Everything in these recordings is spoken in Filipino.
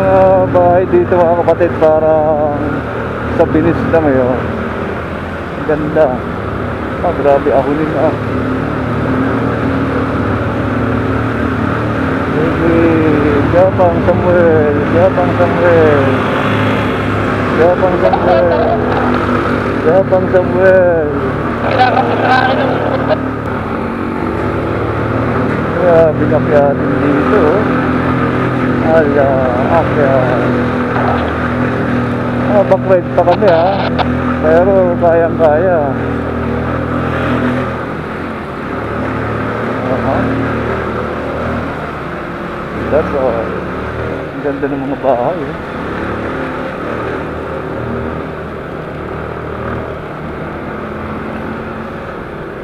mga bahay dito mga kapatid, parang sa Venice lang yun. Ang ganda. Grabe, ahunin na. Gapang Samuel, Gapang Samuel, Gapang Samuel, Gapang Samuel. Grabe kakyatin dito. Ala, akyat. Backward pa kami pero kayang-kaya. That's all. Ang ganda ng mga bahay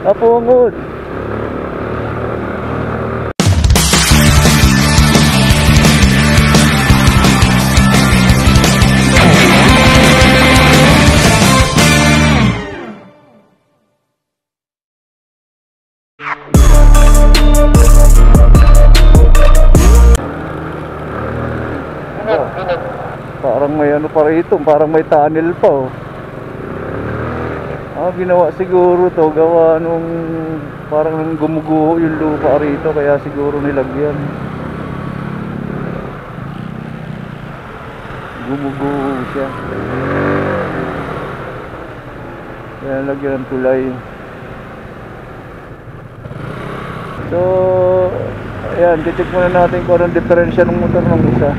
Apungod. Parang may ano pa rito, parang may tunnel pa ginawa siguro to, gawa nung parang nung gumuguho yung lupa rito, kaya siguro nilagyan. Gumuguho siya, kaya nilagyan ng tulay. So ayan, titik muna natin kung anong diferensya ng motor ng isa.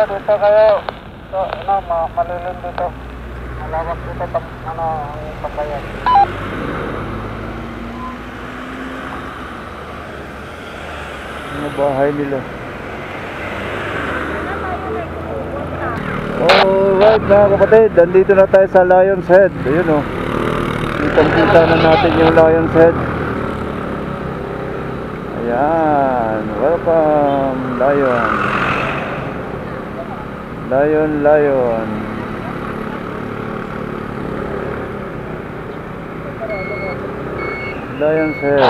Dito kayo. So, malulun dito. Malawak dito ang pagbayan. Mga bahay nila. Alright mga kapatid, nandito na tayo sa Lion's Head. Ayun kitang-kita na natin yung Lion's Head. Ayan, welcome Lion. Lion. Lion's Head.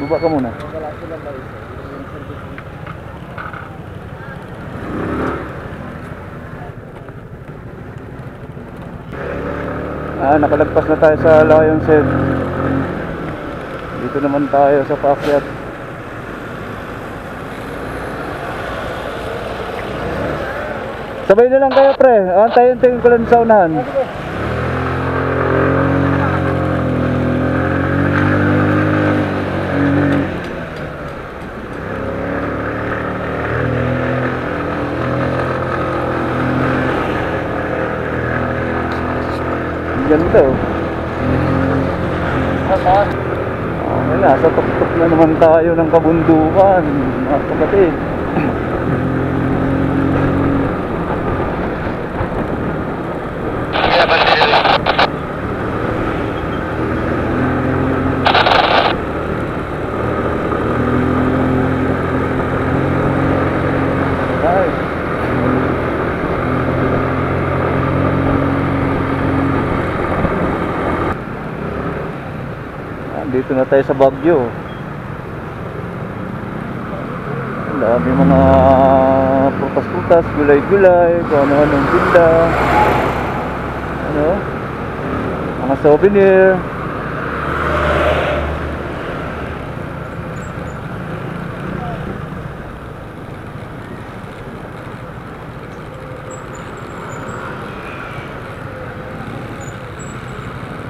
Buka ka muna. Nakalagpas na tayo sa Lion's Head. Dito naman tayo sa paakyat. Sabay na lang kayo pre, antayin ko lang sa unahan. Ganda okay na, sa tuktok na naman tayo ng kabundukan mga kapatid. Dito na tayo sa Baguio. Ang dami mga prutas-prutas, gulay-gulay, kung ano-anong tinda, mga souvenir.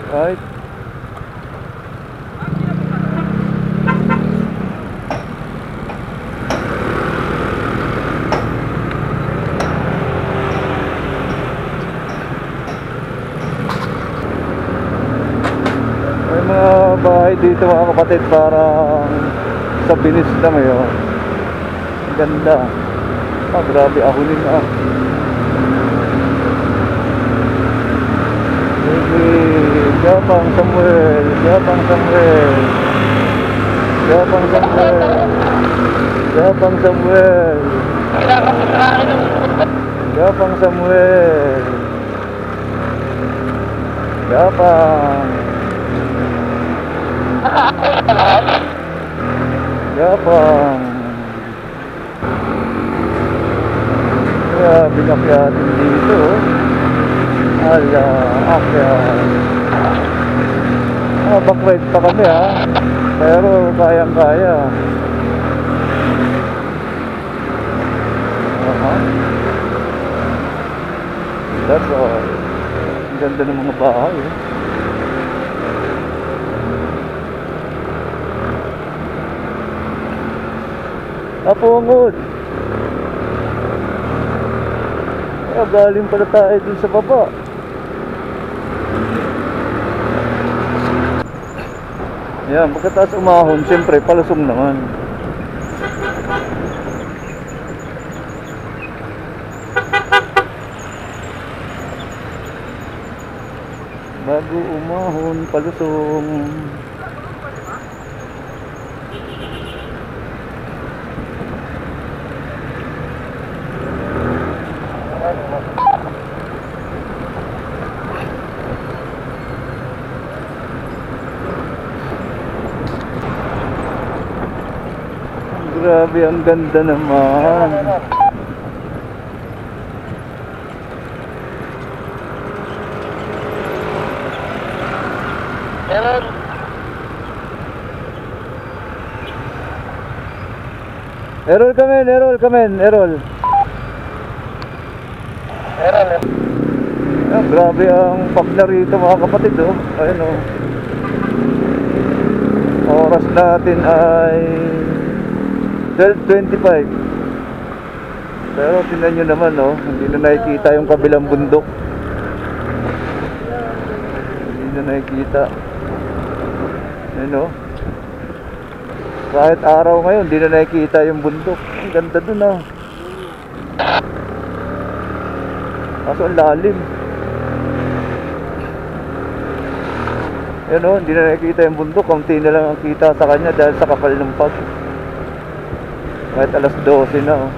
Right. Bahay dito mga kapatid, parang sa Venice lang yun. Ang ganda. Grabe, ahunin na. Gapang Samuel, Gapang Samuel, Gapang Samuel, Gapang Samuel, Gapang Samuel, Gapang, Gapang. Grabe nakyatin dito, oh. Ala, akyat. Backride pa kami, ha. Pero kayang-kaya. That's all. Ang ganda ng mga bahay, eh. Apungod. Galing pala tayo dun sa baba. Yan, pagkataas umahon, siyempre palusong naman. Bago umahon, palusong. Grabe, ang ganda naman. Errol. Errol kamen, Errol kamen, Errol. Errol. Grabe ang pagna rito, mga kapatid, oh. Ayun, oh. Oras natin ay 12:25. Pero tingnan nyo naman, oh, hindi na nakikita yung kabilang bundok. Hindi na nakikita. Ayun, oh. Kahit araw ngayon, hindi na nakikita yung bundok. Ang ganda dun, ah. Kaso ang lalim. Ayun, oh, hindi na nakikita yung bundok. Kaunti na lang ang kita sa kanya dahil sa kapal ng pag. Kahit alas 12 na, oh.